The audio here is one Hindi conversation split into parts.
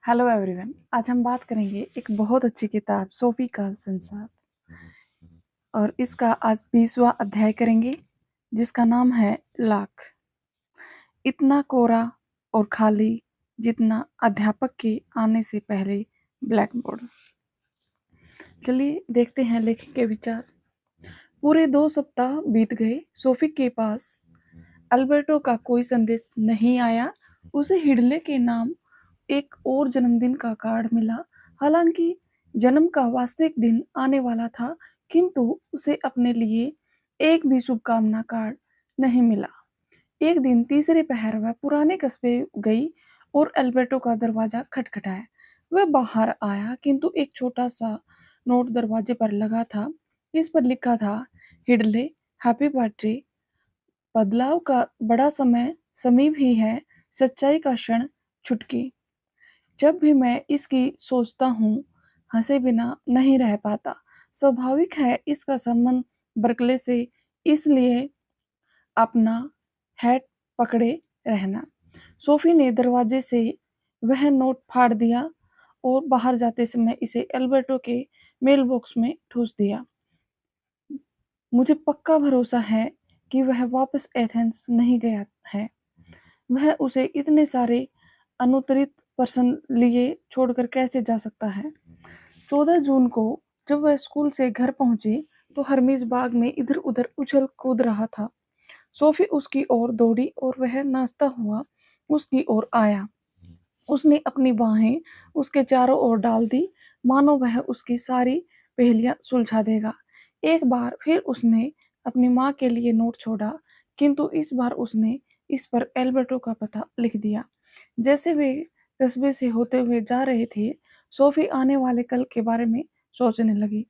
Hello everyone. आज हम बात करेंगे एक बहुत अच्छी किताब सोफी का संसार और इसका आज 20वां अध्याय करेंगे जिसका नाम है लाख। इतना कोरा और खाली जितना अध्यापक के आने से पहले ब्लैक बोर्ड। चलिए देखते हैं लेखक के विचार। पूरे 2 सप्ताह बीत गए। सोफी के पास अल्बर्टो का कोई संदेश नहीं आया। उसे हिडले के नाम एक और जन्मदिन का कार्ड मिला। हालांकि जन्म का वास्तविक दिन आने वाला था, किंतु उसे अपने लिए एक भी शुभकामना कार्ड नहीं मिला। एक दिन तीसरे पहर वह पुराने कस्बे गई और अल्बर्टो का दरवाजा खटखटाया। वह बाहर आया, किंतु एक छोटा सा नोट दरवाजे पर लगा था। इस पर लिखा था, हिडले, हैप्पी बर्थडे। बदलाव का बड़ा समय समीप ही है, सच्चाई का क्षण छुटकी। जब भी मैं इसकी सोचता हूँ, हंसे बिना नहीं रह पाता। स्वाभाविक है इसका संबंध बर्कले से, इसलिए अपना हैट पकड़े रहना। सोफी ने दरवाजे से वह नोट फाड़ दिया और बाहर जाते समय इसे एल्बर्टो के मेल बॉक्स में ठूस दिया। मुझे पक्का भरोसा है कि वह वापस एथेंस नहीं गया है। वह उसे इतने सारे अनुत्तरित प्रश्न लिए छोड़कर कैसे जा सकता है। 14 जून को जब वह स्कूल से घर पहुंची तो हर्मीज बाग में इधर उधर उछल कूद रहा था। सोफी उसकी ओर दौड़ी और वह नाचता हुआ उसकी ओर आया। उसने अपनी बाहें उसके चारों ओर डाल दी, मानो वह उसकी सारी पहेलियां सुलझा देगा। एक बार फिर उसने अपनी माँ के लिए नोट छोड़ा, किंतु इस बार उसने इस पर एल्बर्टो का पता लिख दिया। जैसे वे कस्बे से होते हुए जा रहे थे, सोफी आने वाले कल के बारे में सोचने लगी।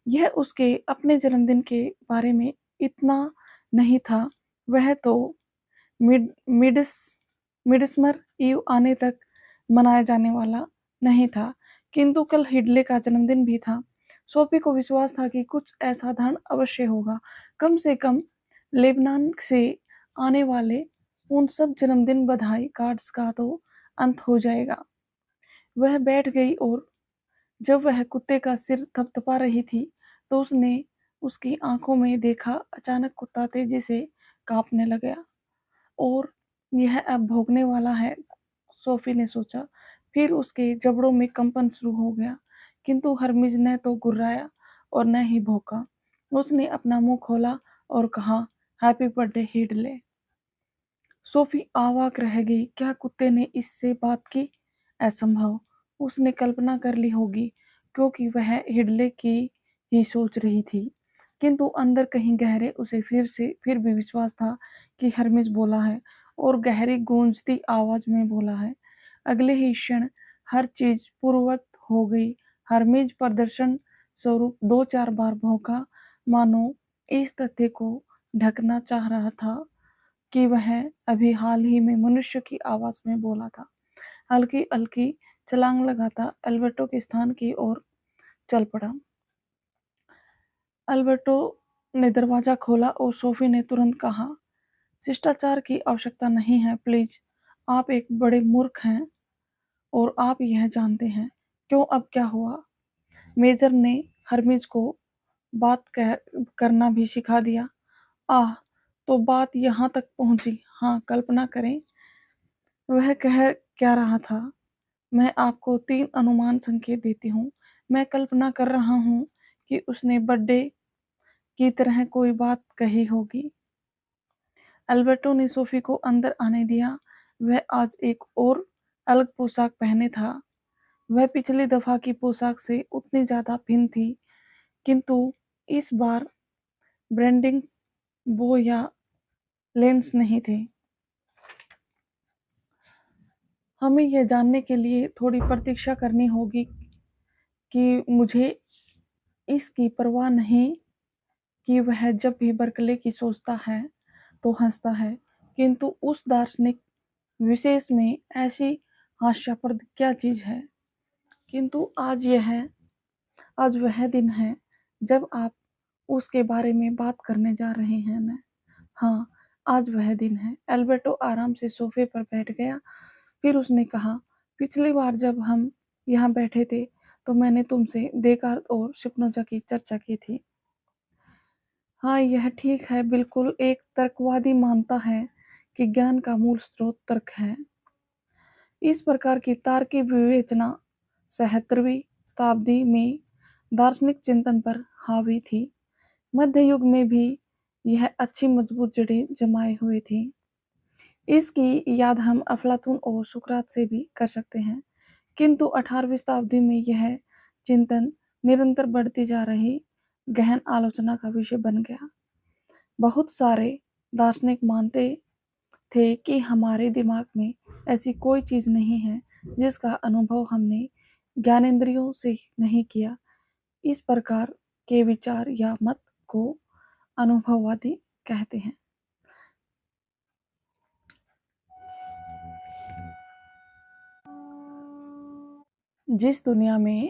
यह उसके अपने जन्मदिन के बारे में इतना नहीं था। वह तो मिड मिडस मिडसमर ईव आने तक मनाया जाने वाला नहीं था, किंतु कल हिडले का जन्मदिन भी था। सोफी को विश्वास था कि कुछ असाधारण अवश्य होगा। कम से कम लेबनान से आने वाले उन सब जन्मदिन बधाई कार्ड्स का तो अंत हो जाएगा। वह बैठ गई और जब वह कुत्ते का सिर थपथपा रही थी तो उसने उसकी आंखों में देखा। अचानक कुत्ता तेजी से कांपने लगा और यह अब भौंकने वाला है, सोफी ने सोचा। फिर उसके जबड़ों में कंपन शुरू हो गया, किंतु हरमिज ने तो गुर्राया और न ही भौंका। उसने अपना मुंह खोला और कहा, हैप्पी बर्थडे हिडले। सोफी अवाक रह गई। क्या कुत्ते ने इससे बात की? असंभव। उसने कल्पना कर ली होगी, क्योंकि वह हिडले की ही सोच रही थी। किंतु अंदर कहीं गहरे उसे फिर भी विश्वास था कि हरमिज बोला है और गहरी गूंजती आवाज में बोला है। अगले ही क्षण हर चीज पूर्ववत हो गई। हरमिज प्रदर्शन स्वरूप 2-4 बार भौंका, मानो इस तथ्य को ढकना चाह रहा था कि वह अभी हाल ही में मनुष्य की आवाज में बोला था। हल्की हल्की छलांग लगाता अल्बर्टो के स्थान की ओर चल पड़ा। अल्बर्टो ने दरवाजा खोला और सोफी ने तुरंत कहा, शिष्टाचार की आवश्यकता नहीं है, प्लीज। आप एक बड़े मूर्ख हैं और आप यह जानते हैं। क्यों, अब क्या हुआ? मेजर ने हरमिज को करना भी सिखा दिया। आह, तो बात यहाँ तक पहुंची। हाँ, कल्पना करें वह कह क्या रहा था। मैं आपको 3 अनुमान संकेत देती हूँ। मैं कल्पना कर रहा हूँ कि उसने बर्थडे की तरह कोई बात कही होगी। अल्बर्टो ने सोफी को अंदर आने दिया। वह आज एक और अलग पोशाक पहने था। वह पिछली दफा की पोशाक से उतनी ज्यादा भिन्न थी, किंतु इस बार ब्रांडिंग बो या लेंस नहीं थे। हमें यह जानने के लिए थोड़ी प्रतीक्षा करनी होगी कि मुझे इसकी परवाह नहीं कि वह जब भी बर्कले की सोचता है तो हंसता है, किंतु उस दार्शनिक विशेष में ऐसी हास्यास्पद क्या चीज है। किंतु आज वह दिन है जब आप उसके बारे में बात करने जा रहे हैं न? हाँ, आज वह दिन है। एल्बर्टो आराम से सोफे पर बैठ गया। फिर उसने कहा, पिछली बार जब हम यहाँ बैठे थे तो मैंने तुमसे देकार्त और स्पिनोजा की चर्चा की थी। हाँ, यह ठीक है। बिल्कुल, एक तर्कवादी मानता है कि ज्ञान का मूल स्रोत तर्क है। इस प्रकार की तार्किक विवेचना 17वीं शताब्दी में दार्शनिक चिंतन पर हावी थी। मध्य युग में भी यह अच्छी मजबूत जड़ें जमाए हुए थी। इसकी याद हम अफलातून और सुकरात से भी कर सकते हैं। किंतु 18वीं शताब्दी में यह चिंतन निरंतर बढ़ती जा रही गहन आलोचना का विषय बन गया। बहुत सारे दार्शनिक मानते थे कि हमारे दिमाग में ऐसी कोई चीज नहीं है जिसका अनुभव हमने ज्ञानेंद्रियों से नहीं किया। इस प्रकार के विचार या मत को अनुभववादी कहते हैं। जिस दुनिया में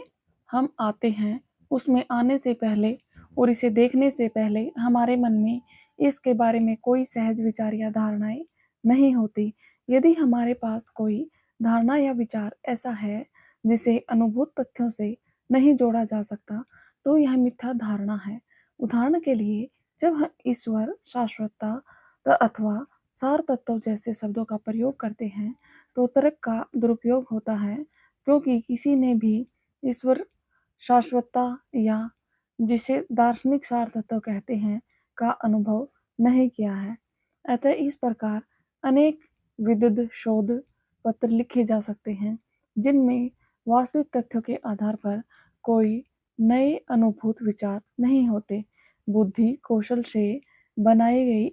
हम आते हैं उसमें आने से पहले और इसे देखने से पहले हमारे मन में इसके बारे में कोई सहज विचार या धारणाएं नहीं होती। यदि हमारे पास कोई धारणा या विचार ऐसा है जिसे अनुभूत तथ्यों से नहीं जोड़ा जा सकता तो यह मिथ्या धारणा है। उदाहरण के लिए, जब हम ईश्वर, शाश्वतता अथवा सार तत्व जैसे शब्दों का प्रयोग करते हैं तो तर्क का दुरुपयोग होता है, क्योंकि किसी ने भी ईश्वर, शाश्वतता या जिसे दार्शनिक सार तत्व कहते हैं का अनुभव नहीं किया है। अतः इस प्रकार अनेक विविध शोध पत्र लिखे जा सकते हैं जिनमें वास्तविक तथ्यों के आधार पर कोई नए अनुभूत विचार नहीं होते। बुद्धि कौशल से बनाई गई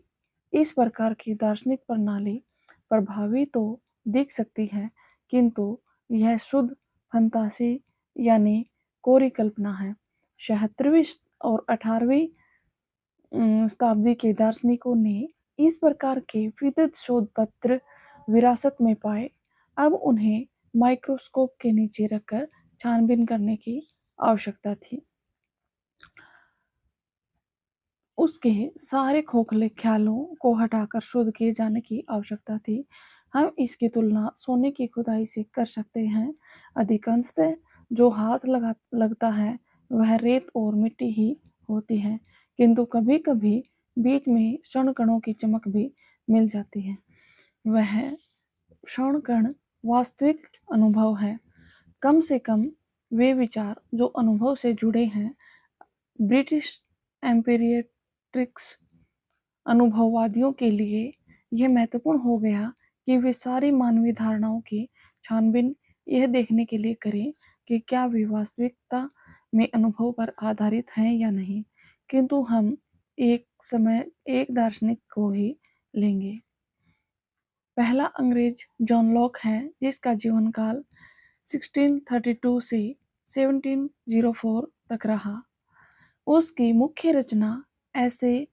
इस प्रकार की दार्शनिक प्रणाली प्रभावी तो दिख सकती है, किंतु यह शुद्ध फंतासी यानी कोरी कल्पना है। 17वीं और 18वीं शताब्दी के दार्शनिकों ने इस प्रकार के विविध शोध पत्र विरासत में पाए। अब उन्हें माइक्रोस्कोप के नीचे रखकर छानबीन करने की आवश्यकता थी। उसके सारे खोखले ख्यालों को हटाकर शुद्ध किए जाने की आवश्यकता थी। हम इसकी तुलना सोने की खुदाई से कर सकते हैं। अधिकांशतः जो हाथ लगता है वह रेत और मिट्टी ही होती है, किंतु कभी कभी बीच में स्वर्ण कणों की चमक भी मिल जाती है। वह स्वर्ण कण वास्तविक अनुभव है। कम से कम वे विचार जो अनुभव से जुड़े हैं। ब्रिटिश एम्पिरियट्रिक्स अनुभववादियों के लिए यह महत्वपूर्ण हो गया कि वे सारी मानवीय धारणाओं की छानबीन यह देखने के लिए करें कि क्या वे वास्तविकता में अनुभव पर आधारित हैं या नहीं। किंतु हम एक समय एक दार्शनिक को ही लेंगे। पहला अंग्रेज जॉन लॉक है, जिसका जीवन काल 1632 से 1704 तक रहा। उसकी मुख्य रचना ऐसे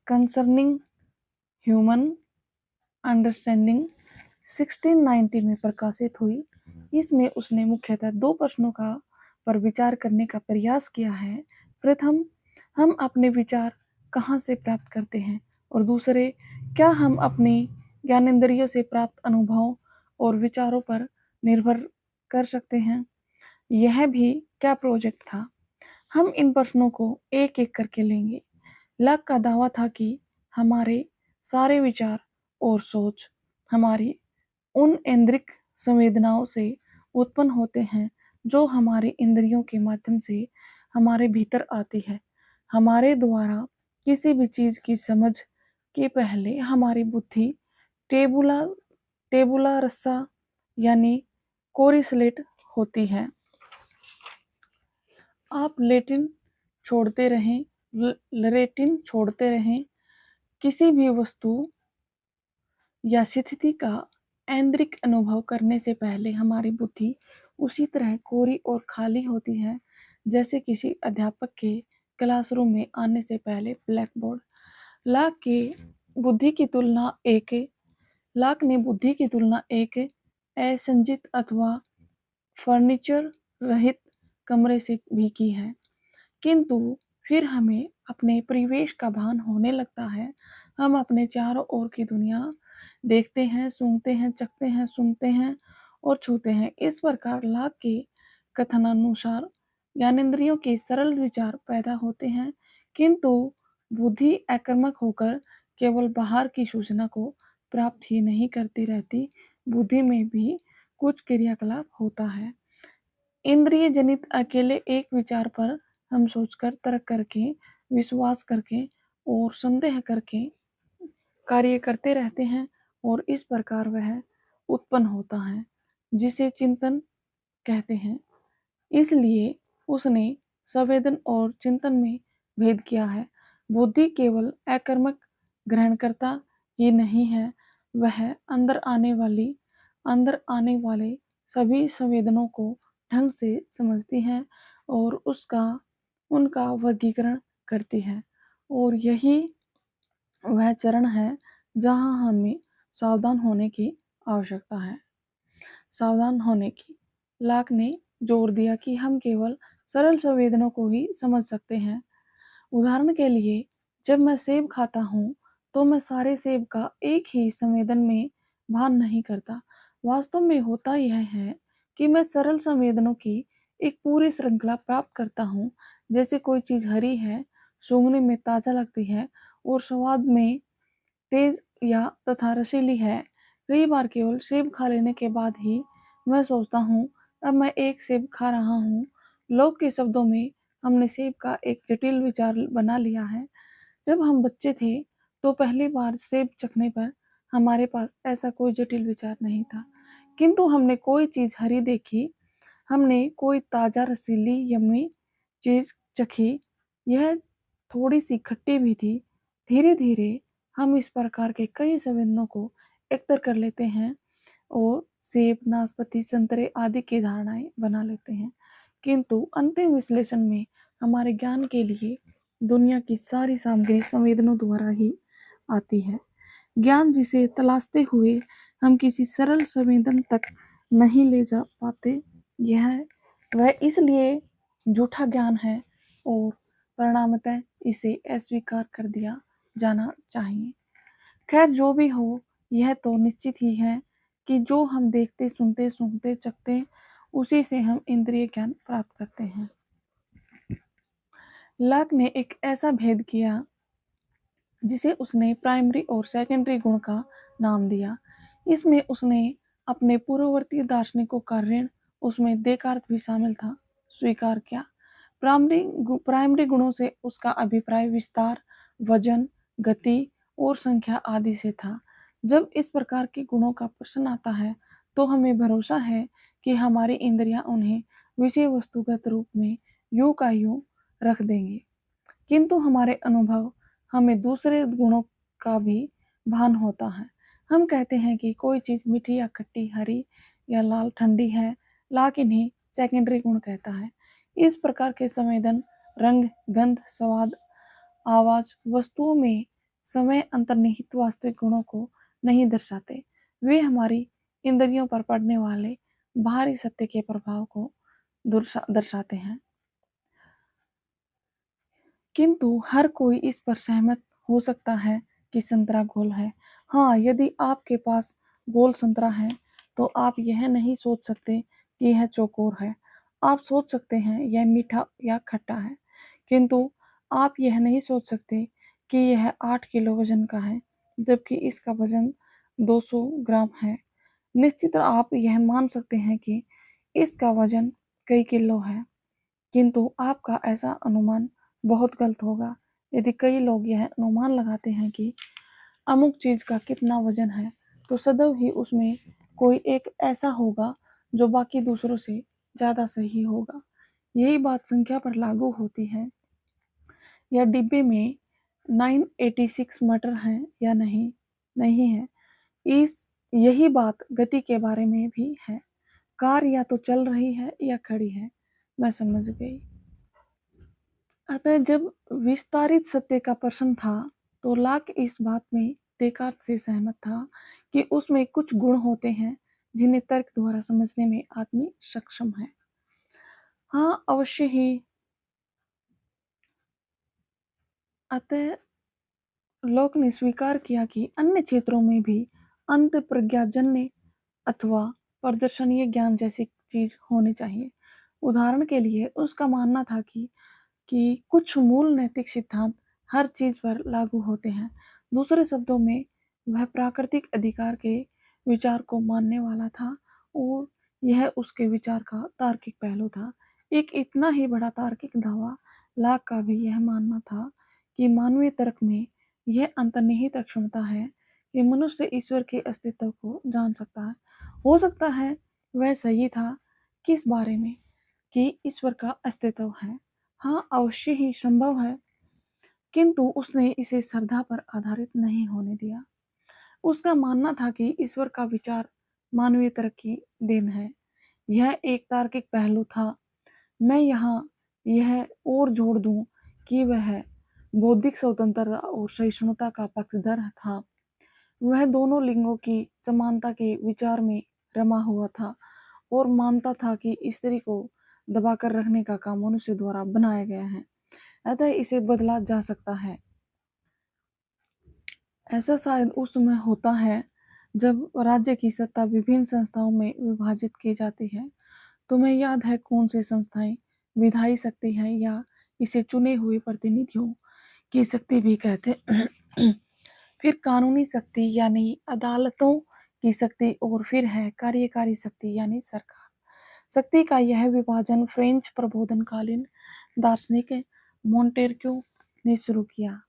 कंसर्निंग ह्यूमन अंडरस्टैंडिंग 1690 में प्रकाशित हुई। इसमें उसने मुख्यतः दो प्रश्नों का पर विचार करने का प्रयास किया है। प्रथम, हम अपने विचार कहाँ से प्राप्त करते हैं, और दूसरे, क्या हम अपने ज्ञानेंद्रियों से प्राप्त अनुभवों और विचारों पर निर्भर कर सकते हैं। यह भी क्या प्रोजेक्ट था। हम इन प्रश्नों को एक एक करके लेंगे। लॉक का दावा था कि हमारे सारे विचार और सोच हमारी उन ऐन्द्रिक संवेदनाओं से उत्पन्न होते हैं जो हमारी इंद्रियों के माध्यम से हमारे भीतर आती है। हमारे द्वारा किसी भी चीज की समझ के पहले हमारी बुद्धि टेबुला टेबुला रसा यानी कोरी स्लेट होती है। आप लेटिन छोड़ते रहें, लरेटिन छोड़ते रहें, किसी भी वस्तु या स्थिति का ऐन्द्रिक अनुभव करने से पहले हमारी बुद्धि उसी तरह कोरी और खाली होती है जैसे किसी अध्यापक के क्लासरूम में आने से पहले ब्लैक बोर्ड। लाक के बुद्धि की तुलना एक लाक ने बुद्धि की तुलना एक असंजित अथवा फर्नीचर रहित कमरे से भी की है। किंतु फिर हमें अपने परिवेश का भान होने लगता है। हम अपने चारों ओर की दुनिया देखते हैं, सूंघते हैं, चखते हैं, सुनते हैं और छूते हैं। इस प्रकार लाक के कथनानुसार ज्ञानेंद्रियों के सरल विचार पैदा होते हैं, किंतु बुद्धि आक्रामक होकर केवल बाहर की सूचना को प्राप्त ही नहीं करती रहती, बुद्धि में भी कुछ क्रियाकलाप होता है। इंद्रिय जनित अकेले एक विचार पर हम सोचकर, तर्क करके, विश्वास करके और संदेह करके कार्य करते रहते हैं और इस प्रकार वह उत्पन्न होता है जिसे चिंतन कहते हैं। इसलिए उसने संवेदन और चिंतन में भेद किया है। बुद्धि केवल आक्रामक ग्रहणकर्ता ही नहीं है, वह अंदर आने वाले सभी संवेदनों को ढंग से समझती है और उनका वर्गीकरण करती है। और यही वह चरण है जहाँ हमें सावधान होने की आवश्यकता है। सावधान होने की। लाक ने जोर दिया कि हम केवल सरल संवेदनों को ही समझ सकते हैं। उदाहरण के लिए, जब मैं सेब खाता हूँ तो मैं सारे सेब का एक ही संवेदन में भान नहीं करता। वास्तव में होता यह है कि मैं सरल संवेदनों की एक पूरी श्रृंखला प्राप्त करता हूँ। जैसे कोई चीज़ हरी है, सूंघने में ताज़ा लगती है और स्वाद में तेज या तथा रसीली है। कई बार केवल सेब खा लेने के बाद ही मैं सोचता हूँ, अब मैं एक सेब खा रहा हूँ। लोग के शब्दों में हमने सेब का एक जटिल विचार बना लिया है। जब हम बच्चे थे तो पहली बार सेब चखने पर हमारे पास ऐसा कोई जटिल विचार नहीं था, किंतु हमने कोई चीज़ हरी देखी, हमने कोई ताज़ा रसीली यम्मी चीज़ चखी, यह थोड़ी सी खट्टी भी थी। धीरे धीरे हम इस प्रकार के कई संवेदनों को एकत्र कर लेते हैं और सेब, नाशपाती, संतरे आदि की धारणाएं बना लेते हैं, किंतु अंतिम विश्लेषण में हमारे ज्ञान के लिए दुनिया की सारी सामग्री संवेदनों द्वारा ही आती है। ज्ञान जिसे तलाशते हुए हम किसी सरल संवेदन तक नहीं ले जा पाते, यह वह इसलिए झूठा ज्ञान है और परिणामतः इसे अस्वीकार कर दिया जाना चाहिए। खैर, जो भी हो, यह तो निश्चित ही है कि जो हम देखते, सुनते, सूंघते, चखते, उसी से हम इंद्रिय ज्ञान प्राप्त करते हैं। लाक ने एक ऐसा भेद किया जिसे उसने प्राइमरी और सेकेंडरी गुण का नाम दिया। इसमें उसने अपने पूर्ववर्ती दार्शनिकों का ऋण, उसमें देकार्त भी शामिल था, स्वीकार किया। प्राइमरी गुणों से उसका अभिप्राय विस्तार, वजन, गति और संख्या आदि से था। जब इस प्रकार के गुणों का प्रश्न आता है तो हमें भरोसा है कि हमारी इंद्रियां उन्हें विषय वस्तुगत रूप में यूं का यूं रख देंगे, किंतु हमारे अनुभव हमें दूसरे गुणों का भी भान होता है। हम कहते हैं कि कोई चीज़ मीठी या खट्टी, हरी या लाल, ठंडी है। लाक इन्हें सेकेंडरी गुण कहता है। इस प्रकार के संवेदन रंग, गंध, स्वाद, आवाज, वस्तुओं में समय अंतर्निहित वास्तविक गुणों को नहीं दर्शाते। वे हमारी इंद्रियों पर पड़ने वाले बाहरी सत्य के प्रभाव को दर्शाते हैं। किंतु हर कोई इस पर सहमत हो सकता है कि संतरा गोल है। हाँ, यदि आपके पास गोल संतरा है तो आप यह नहीं सोच सकते कि यह चौकोर है। आप सोच सकते हैं यह मीठा या खट्टा है, किंतु आप यह नहीं सोच सकते कि यह 8 किलो वजन का है, जबकि इसका वजन 200 ग्राम है। निश्चित आप यह मान सकते हैं कि इसका वजन कई किलो है, किंतु आपका ऐसा अनुमान बहुत गलत होगा। यदि कई लोग यह अनुमान लगाते हैं कि अमुक चीज का कितना वजन है, तो सदैव ही उसमें कोई एक ऐसा होगा जो बाकी दूसरों से ज्यादा सही होगा। यही बात संख्या पर लागू होती है। या डिब्बे में 986 मटर हैं या नहीं नहीं है, इस यही बात गति के बारे में भी है। कार या तो चल रही है या खड़ी है। मैं समझ गई। अतः जब विस्तारित सत्य का प्रश्न था तो लाक इस बात में देकार्त से सहमत था कि उसमें कुछ गुण होते हैं जिन्हें तर्क द्वारा समझने में आदमी सक्षम है। हाँ, अवश्य ही। अतः लोक ने स्वीकार किया कि अन्य क्षेत्रों में भी अंत प्रज्ञाजन्य अथवा प्रदर्शनीय ज्ञान जैसी चीज होनी चाहिए। उदाहरण के लिए उसका मानना था कि कुछ मूल नैतिक सिद्धांत हर चीज पर लागू होते हैं। दूसरे शब्दों में वह प्राकृतिक अधिकार के विचार को मानने वाला था और यह उसके विचार का तार्किक पहलू था। एक इतना ही बड़ा तार्किक दावा लाक का भी यह मानना था कि मानवीय तर्क में यह अंतर्निहित क्षमता है कि मनुष्य ईश्वर के अस्तित्व को जान सकता है। हो सकता है वह सही था किस बारे में कि ईश्वर का अस्तित्व है। हाँ, अवश्य ही संभव है, किंतु उसने इसे श्रद्धा पर आधारित नहीं होने दिया। उसका मानना था कि ईश्वर का विचार मानवीय तर्क की देन है। यह एक तार्किक पहलू था। मैं यहाँ यह और जोड़ दूं कि वह बौद्धिक स्वतंत्रता और सहिष्णुता का पक्षधर था। वह दोनों लिंगों की समानता के विचार में रमा हुआ था और मानता था कि स्त्री को दबाकर रखने का काम मनुष्य द्वारा बनाया गया है, अतः इसे बदला जा सकता है। ऐसा शायद उस समय होता है जब राज्य की सत्ता विभिन्न संस्थाओं में विभाजित की जाती है। तुम्हें याद है कौन सी संस्थाएं विधायी शक्ति है या इसे चुने हुए प्रतिनिधियों की शक्ति भी कहते फिर कानूनी शक्ति यानी अदालतों की शक्ति और फिर है कार्यकारी शक्ति यानी सरकार। शक्ति का यह विभाजन फ्रेंच प्रबोधनकालीन दार्शनिक मोंटेस्क्यू ने शुरू किया।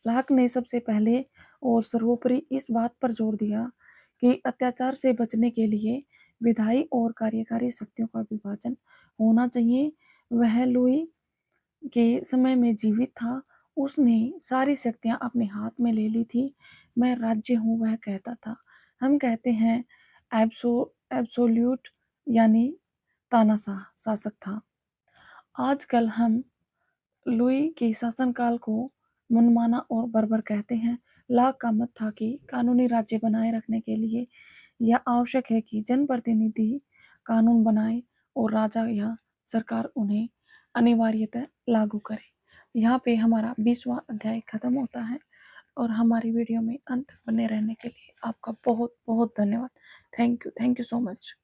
लाक ने सबसे पहले और सर्वोपरि इस बात पर जोर दिया कि अत्याचार से बचने के लिए विधायी और कार्यकारी शक्तियों का विभाजन होना चाहिए। वह लुई के समय में जीवित था। उसने सारी शक्तियां अपने हाथ में ले ली थी। मैं राज्य हूँ, वह कहता था। हम कहते हैं एब्सोल्यूट यानी तानाशाह शासक था। आजकल हम लुई के शासनकाल को मनमाना और बर्बर कहते हैं। लाक का मत था कि कानूनी राज्य बनाए रखने के लिए यह आवश्यक है कि जनप्रतिनिधि कानून बनाए और राजा या सरकार उन्हें अनिवार्यतः लागू करे। यहाँ पे हमारा 20वां अध्याय खत्म होता है और हमारी वीडियो में अंत बने रहने के लिए आपका बहुत बहुत धन्यवाद। Thank you so much.